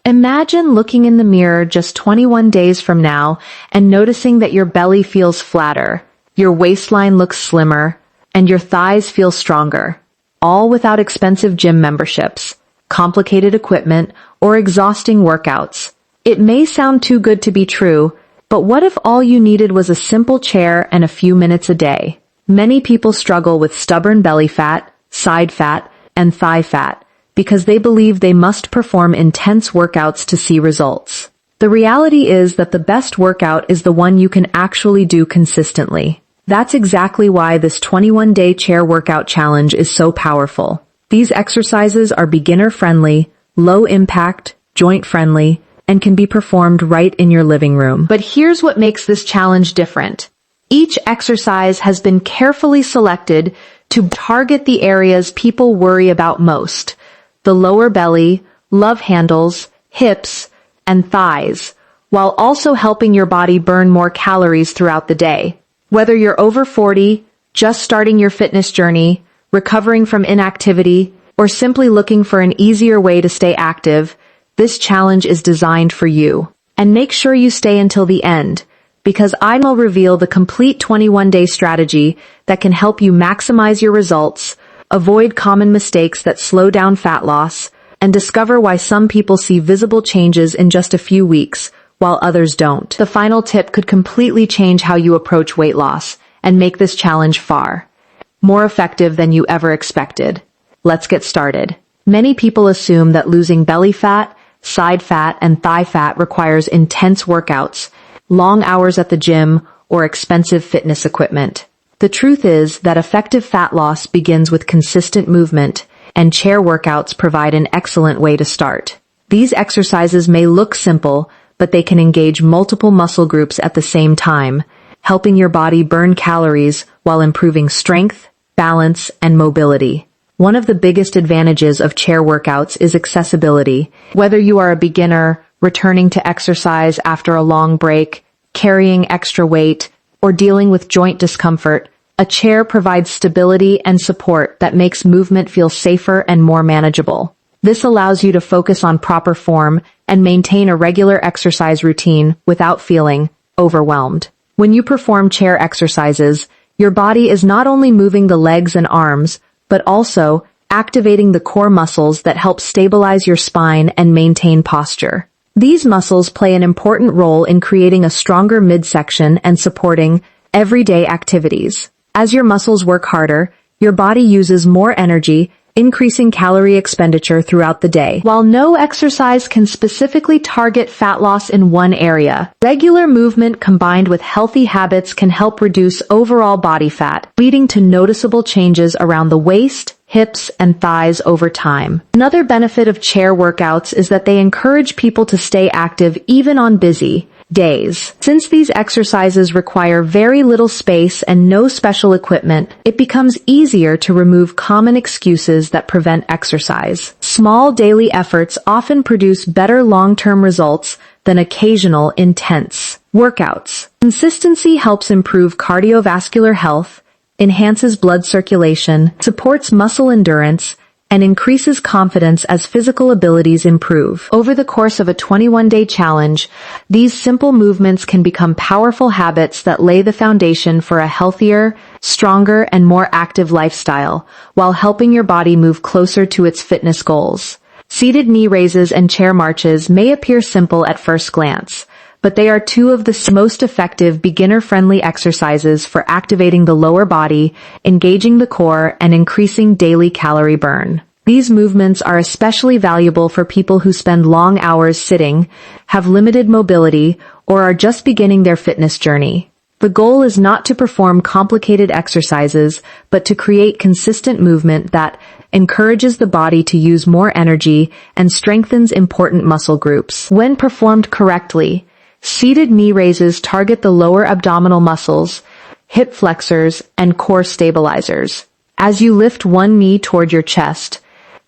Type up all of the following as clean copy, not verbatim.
Imagine looking in the mirror just 21 days from now and noticing that your belly feels flatter, your waistline looks slimmer, and your thighs feel stronger, all without expensive gym memberships, complicated equipment, or exhausting workouts. It may sound too good to be true, but what if all you needed was a simple chair and a few minutes a day? Many people struggle with stubborn belly fat, side fat, and thigh fat because they believe they must perform intense workouts to see results. The reality is that the best workout is the one you can actually do consistently. That's exactly why this 21-day chair workout challenge is so powerful. These exercises are beginner-friendly, low-impact, joint-friendly, and can be performed right in your living room. But here's what makes this challenge different. Each exercise has been carefully selected to target the areas people worry about most: the lower belly, love handles, hips, and thighs, while also helping your body burn more calories throughout the day. Whether you're over 40, just starting your fitness journey, recovering from inactivity, or simply looking for an easier way to stay active, this challenge is designed for you. And make sure you stay until the end, because I will reveal the complete 21-day strategy that can help you maximize your results, avoid common mistakes that slow down fat loss, and discover why some people see visible changes in just a few weeks, while others don't. The final tip could completely change how you approach weight loss and make this challenge far more effective than you ever expected. Let's get started. Many people assume that losing belly fat, side fat, and thigh fat requires intense workouts, long hours at the gym, or expensive fitness equipment. The truth is that effective fat loss begins with consistent movement, and chair workouts provide an excellent way to start. These exercises may look simple, but they can engage multiple muscle groups at the same time, helping your body burn calories while improving strength, balance, and mobility. One of the biggest advantages of chair workouts is accessibility. Whether you are a beginner, returning to exercise after a long break, carrying extra weight, or dealing with joint discomfort, a chair provides stability and support that makes movement feel safer and more manageable. This allows you to focus on proper form and maintain a regular exercise routine without feeling overwhelmed. When you perform chair exercises, your body is not only moving the legs and arms, but also activating the core muscles that help stabilize your spine and maintain posture. These muscles play an important role in creating a stronger midsection and supporting everyday activities. As your muscles work harder, your body uses more energy, increasing calorie expenditure throughout the day. While no exercise can specifically target fat loss in one area, regular movement combined with healthy habits can help reduce overall body fat, leading to noticeable changes around the waist, hips, and thighs over time. Another benefit of chair workouts is that they encourage people to stay active even on busy days. Since these exercises require very little space and no special equipment, it becomes easier to remove common excuses that prevent exercise. Small daily efforts often produce better long-term results than occasional intense workouts. Consistency helps improve cardiovascular health, enhances blood circulation, supports muscle endurance, and increases confidence as physical abilities improve. Over the course of a 21-day challenge, these simple movements can become powerful habits that lay the foundation for a healthier, stronger, and more active lifestyle, while helping your body move closer to its fitness goals. Seated knee raises and chair marches may appear simple at first glance, but they are two of the most effective beginner-friendly exercises for activating the lower body, engaging the core, and increasing daily calorie burn. These movements are especially valuable for people who spend long hours sitting, have limited mobility, or are just beginning their fitness journey. The goal is not to perform complicated exercises, but to create consistent movement that encourages the body to use more energy and strengthens important muscle groups. When performed correctly, seated knee raises target the lower abdominal muscles, hip flexors, and core stabilizers. As you lift one knee toward your chest,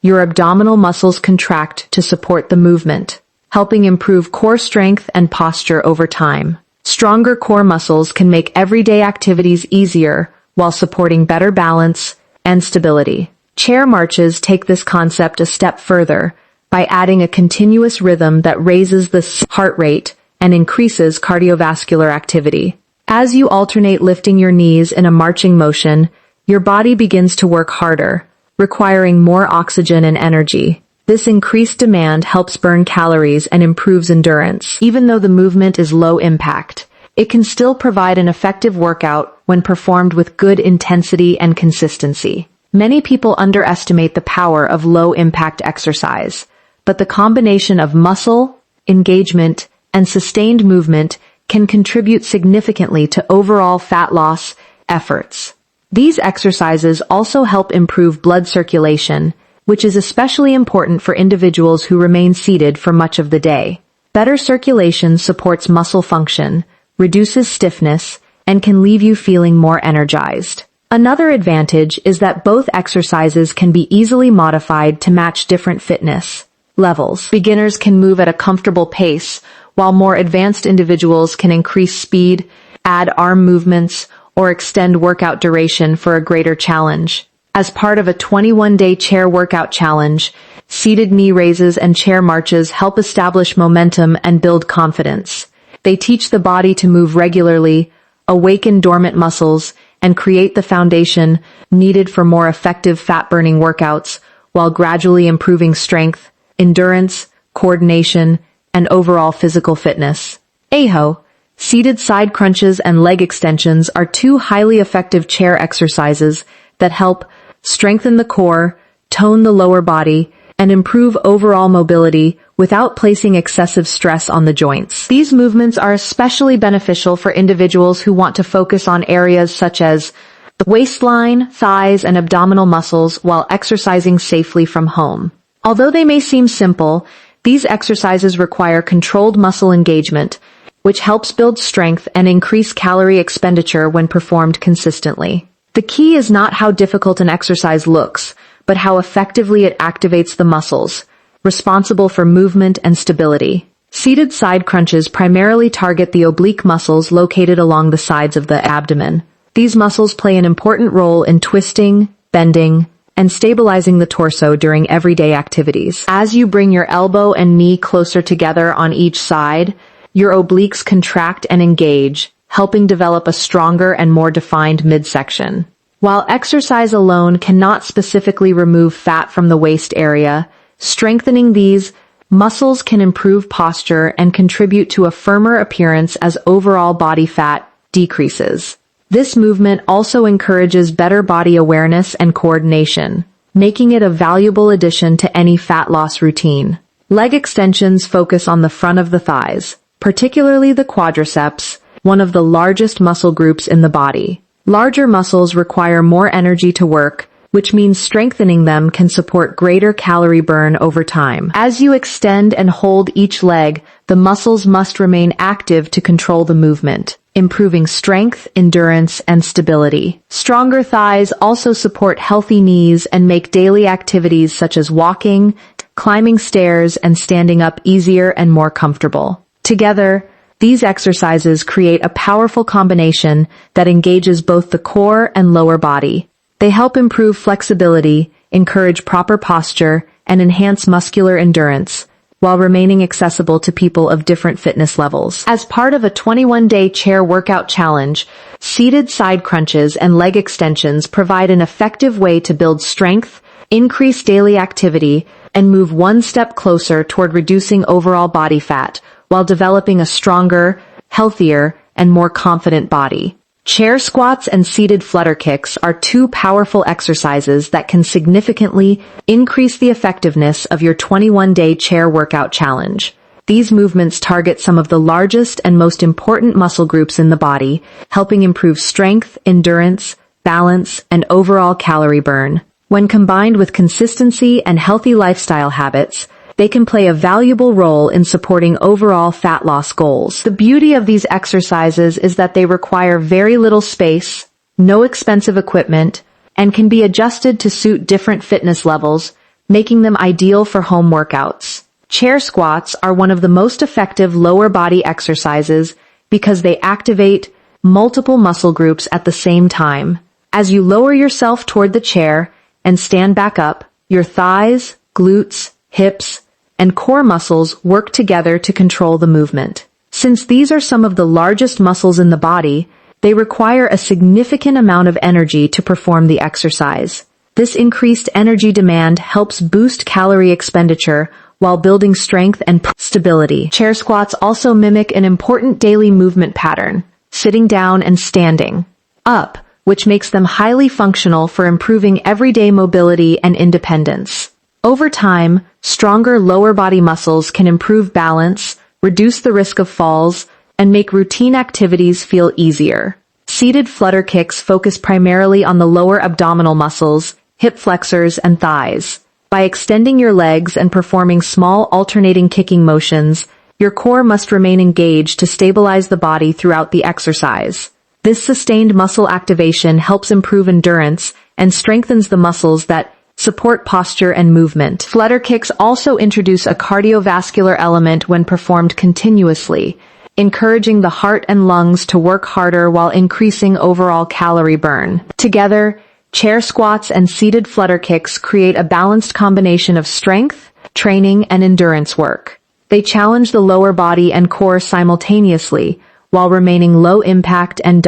your abdominal muscles contract to support the movement, helping improve core strength and posture over time. Stronger core muscles can make everyday activities easier while supporting better balance and stability. Chair marches take this concept a step further by adding a continuous rhythm that raises the heart rate and increases cardiovascular activity. As you alternate lifting your knees in a marching motion, your body begins to work harder, requiring more oxygen and energy. This increased demand helps burn calories and improves endurance. Even though the movement is low impact, it can still provide an effective workout when performed with good intensity and consistency. Many people underestimate the power of low-impact exercise, but the combination of muscle, engagement, and sustained movement can contribute significantly to overall fat loss efforts. These exercises also help improve blood circulation, which is especially important for individuals who remain seated for much of the day. Better circulation supports muscle function, reduces stiffness, and can leave you feeling more energized. Another advantage is that both exercises can be easily modified to match different fitness levels. Beginners can move at a comfortable pace, while more advanced individuals can increase speed, add arm movements, or extend workout duration for a greater challenge. As part of a 21-day chair workout challenge, seated knee raises and chair marches help establish momentum and build confidence. They teach the body to move regularly, awaken dormant muscles, and create the foundation needed for more effective fat-burning workouts while gradually improving strength, endurance, coordination, and overall physical fitness. AHO, seated side crunches and leg extensions are two highly effective chair exercises that help strengthen the core, tone the lower body, and improve overall mobility without placing excessive stress on the joints. These movements are especially beneficial for individuals who want to focus on areas such as the waistline, thighs, and abdominal muscles while exercising safely from home. Although they may seem simple, these exercises require controlled muscle engagement, which helps build strength and increase calorie expenditure when performed consistently. The key is not how difficult an exercise looks, but how effectively it activates the muscles, responsible for movement and stability. Seated side crunches primarily target the oblique muscles located along the sides of the abdomen. These muscles play an important role in twisting, bending, and stabilizing the torso during everyday activities. As you bring your elbow and knee closer together on each side, your obliques contract and engage, helping develop a stronger and more defined midsection. While exercise alone cannot specifically remove fat from the waist area, strengthening these muscles can improve posture and contribute to a firmer appearance as overall body fat decreases. This movement also encourages better body awareness and coordination, making it a valuable addition to any fat loss routine. Leg extensions focus on the front of the thighs, particularly the quadriceps, one of the largest muscle groups in the body. Larger muscles require more energy to work, which means strengthening them can support greater calorie burn over time. As you extend and hold each leg, the muscles must remain active to control the movement, improving strength, endurance, and stability. Stronger thighs also support healthy knees and make daily activities such as walking, climbing stairs, and standing up easier and more comfortable. Together, these exercises create a powerful combination that engages both the core and lower body. They help improve flexibility, encourage proper posture, and enhance muscular endurance, while remaining accessible to people of different fitness levels. As part of a 21-day chair workout challenge, seated side crunches and leg extensions provide an effective way to build strength, increase daily activity, and move one step closer toward reducing overall body fat, while developing a stronger, healthier, and more confident body. Chair squats and seated flutter kicks are two powerful exercises that can significantly increase the effectiveness of your 21-day chair workout challenge. These movements target some of the largest and most important muscle groups in the body, helping improve strength, endurance, balance, and overall calorie burn. When combined with consistency and healthy lifestyle habits, they can play a valuable role in supporting overall fat loss goals. The beauty of these exercises is that they require very little space, no expensive equipment, and can be adjusted to suit different fitness levels, making them ideal for home workouts. Chair squats are one of the most effective lower body exercises because they activate multiple muscle groups at the same time. As you lower yourself toward the chair and stand back up, your thighs, glutes, hips, and core muscles work together to control the movement. Since these are some of the largest muscles in the body, they require a significant amount of energy to perform the exercise. This increased energy demand helps boost calorie expenditure while building strength and stability. Chair squats also mimic an important daily movement pattern, sitting down and standing up, which makes them highly functional for improving everyday mobility and independence. Over time, stronger lower body muscles can improve balance, reduce the risk of falls, and make routine activities feel easier. Seated flutter kicks focus primarily on the lower abdominal muscles, hip flexors, and thighs. By extending your legs and performing small alternating kicking motions, your core must remain engaged to stabilize the body throughout the exercise. This sustained muscle activation helps improve endurance and strengthens the muscles that support posture and movement. Flutter kicks also introduce a cardiovascular element when performed continuously, encouraging the heart and lungs to work harder while increasing overall calorie burn. Together, chair squats and seated flutter kicks create a balanced combination of strength, training, and endurance work. They challenge the lower body and core simultaneously, while remaining low impact and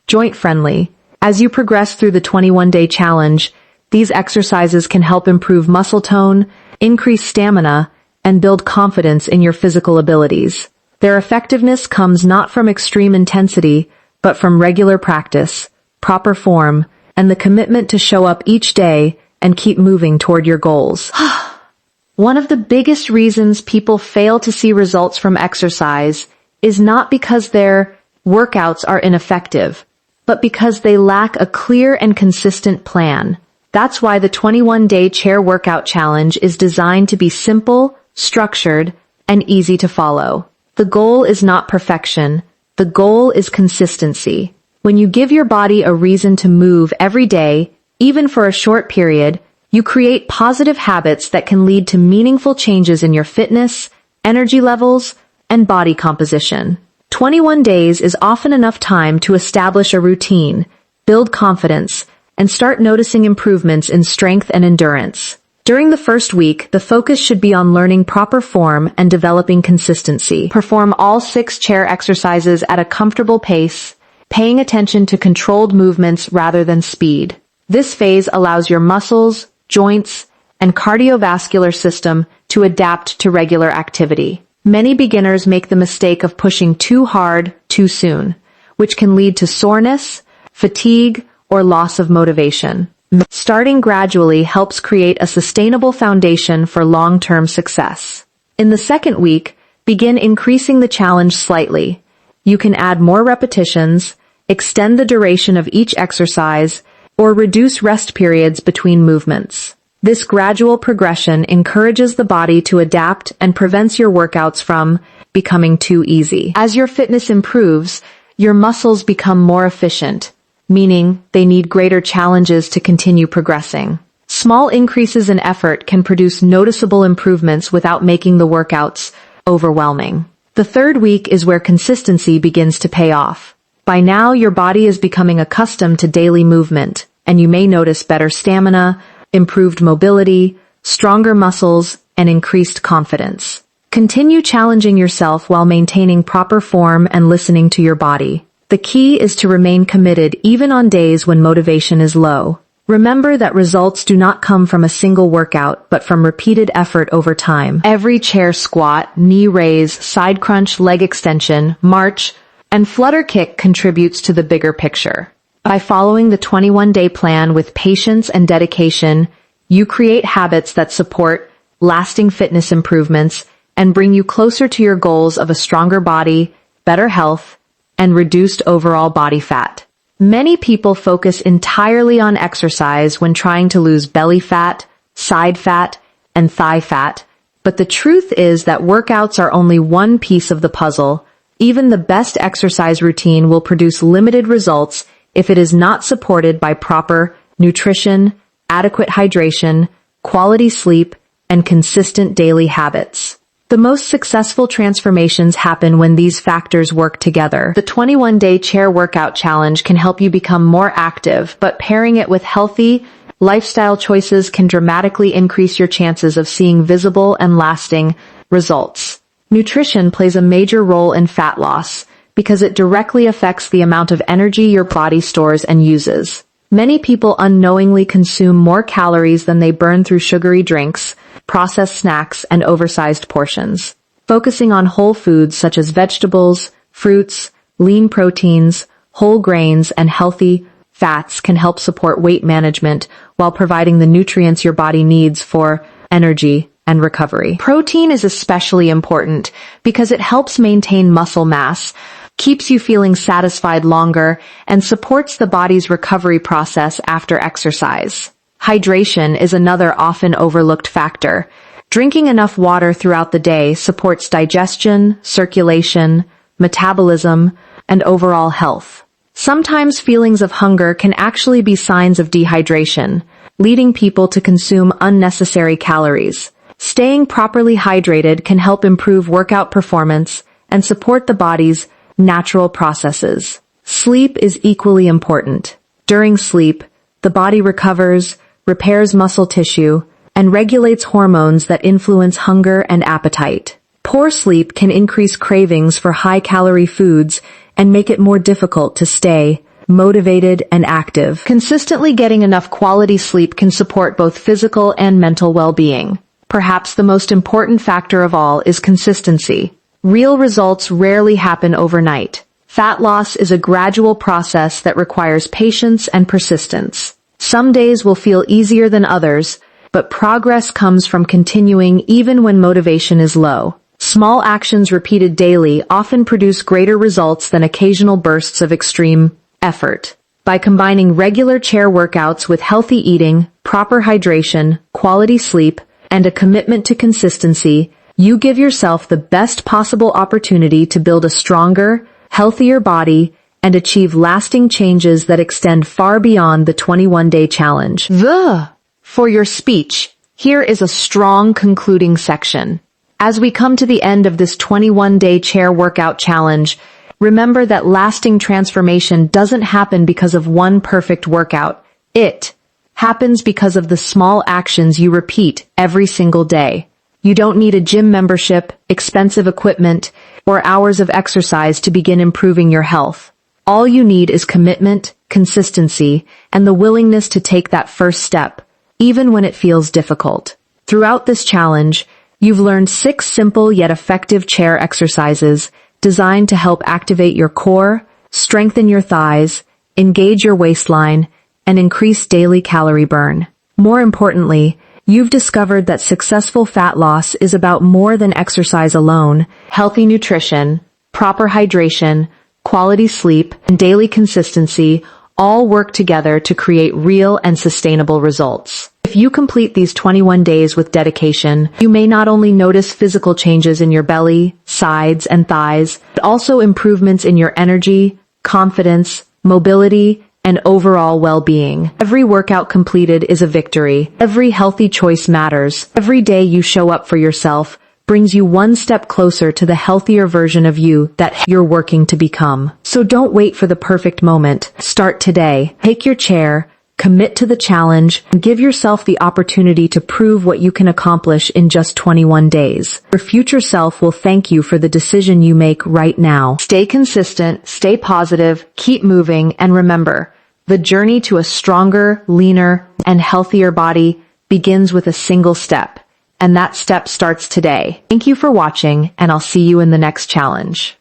joint friendly. As you progress through the 21-day challenge, these exercises can help improve muscle tone, increase stamina, and build confidence in your physical abilities. Their effectiveness comes not from extreme intensity, but from regular practice, proper form, and the commitment to show up each day and keep moving toward your goals. One of the biggest reasons people fail to see results from exercise is not because their workouts are ineffective, but because they lack a clear and consistent plan. That's why the 21-day chair workout challenge is designed to be simple, structured, and easy to follow. The goal is not perfection. The goal is consistency. When you give your body a reason to move every day, even for a short period, you create positive habits that can lead to meaningful changes in your fitness, energy levels, and body composition. 21 days is often enough time to establish a routine, build confidence, and start noticing improvements in strength and endurance. During the first week, the focus should be on learning proper form and developing consistency. Perform all 6 chair exercises at a comfortable pace, paying attention to controlled movements rather than speed. This phase allows your muscles, joints, and cardiovascular system to adapt to regular activity. Many beginners make the mistake of pushing too hard too soon, which can lead to soreness, fatigue, or loss of motivation. Starting gradually helps create a sustainable foundation for long-term success. In the second week, begin increasing the challenge slightly. You can add more repetitions, extend the duration of each exercise, or reduce rest periods between movements. This gradual progression encourages the body to adapt and prevents your workouts from becoming too easy. As your fitness improves, your muscles become more efficient, meaning they need greater challenges to continue progressing. Small increases in effort can produce noticeable improvements without making the workouts overwhelming. The third week is where consistency begins to pay off. By now, your body is becoming accustomed to daily movement, and you may notice better stamina, improved mobility, stronger muscles, and increased confidence. Continue challenging yourself while maintaining proper form and listening to your body. The key is to remain committed even on days when motivation is low. Remember that results do not come from a single workout, but from repeated effort over time. Every chair squat, knee raise, side crunch, leg extension, march, and flutter kick contributes to the bigger picture. By following the 21-day plan with patience and dedication, you create habits that support lasting fitness improvements and bring you closer to your goals of a stronger body, better health, and reduced overall body fat. Many people focus entirely on exercise when trying to lose belly fat, side fat, and thigh fat, but the truth is that workouts are only one piece of the puzzle. Even the best exercise routine will produce limited results if it is not supported by proper nutrition, adequate hydration, quality sleep, and consistent daily habits. The most successful transformations happen when these factors work together. The 21-day chair workout challenge can help you become more active, but pairing it with healthy, lifestyle choices can dramatically increase your chances of seeing visible and lasting results. Nutrition plays a major role in fat loss because it directly affects the amount of energy your body stores and uses. Many people unknowingly consume more calories than they burn through sugary drinks, processed snacks, and oversized portions. Focusing on whole foods such as vegetables, fruits, lean proteins, whole grains, and healthy fats can help support weight management while providing the nutrients your body needs for energy and recovery. Protein is especially important because it helps maintain muscle mass, keeps you feeling satisfied longer, and supports the body's recovery process after exercise. Hydration is another often overlooked factor. Drinking enough water throughout the day supports digestion, circulation, metabolism, and overall health. Sometimes feelings of hunger can actually be signs of dehydration, leading people to consume unnecessary calories. Staying properly hydrated can help improve workout performance and support the body's natural processes. Sleep is equally important. During sleep, the body recovers, repairs muscle tissue, and regulates hormones that influence hunger and appetite. Poor sleep can increase cravings for high-calorie foods and make it more difficult to stay motivated and active. Consistently getting enough quality sleep can support both physical and mental well-being. Perhaps the most important factor of all is consistency. Real results rarely happen overnight. Fat loss is a gradual process that requires patience and persistence. Some days will feel easier than others, but progress comes from continuing even when motivation is low. Small actions repeated daily often produce greater results than occasional bursts of extreme effort. By combining regular chair workouts with healthy eating, proper hydration, quality sleep, and a commitment to consistency, you give yourself the best possible opportunity to build a stronger, healthier body and achieve lasting changes that extend far beyond the 21-day challenge. For your speech, here is a strong concluding section. As we come to the end of this 21-day chair workout challenge, remember that lasting transformation doesn't happen because of one perfect workout. It happens because of the small actions you repeat every single day. You don't need a gym membership, expensive equipment, or hours of exercise to begin improving your health. All you need is commitment, consistency, and the willingness to take that first step, even when it feels difficult. Throughout this challenge, you've learned 6 simple yet effective chair exercises designed to help activate your core, strengthen your thighs, engage your waistline, and increase daily calorie burn. More importantly, you've discovered that successful fat loss is about more than exercise alone. Healthy nutrition, proper hydration, quality sleep, and daily consistency all work together to create real and sustainable results. If you complete these 21 days with dedication, you may not only notice physical changes in your belly, sides, and thighs, but also improvements in your energy, confidence, mobility, and overall well-being. Every workout completed is a victory. Every healthy choice matters. Every day you show up for yourself brings you one step closer to the healthier version of you that you're working to become. So don't wait for the perfect moment. Start today. Take your chair, commit to the challenge, and give yourself the opportunity to prove what you can accomplish in just 21 days. Your future self will thank you for the decision you make right now. Stay consistent, stay positive, keep moving, and remember, the journey to a stronger, leaner, and healthier body begins with a single step. And that step starts today. Thank you for watching, and I'll see you in the next challenge.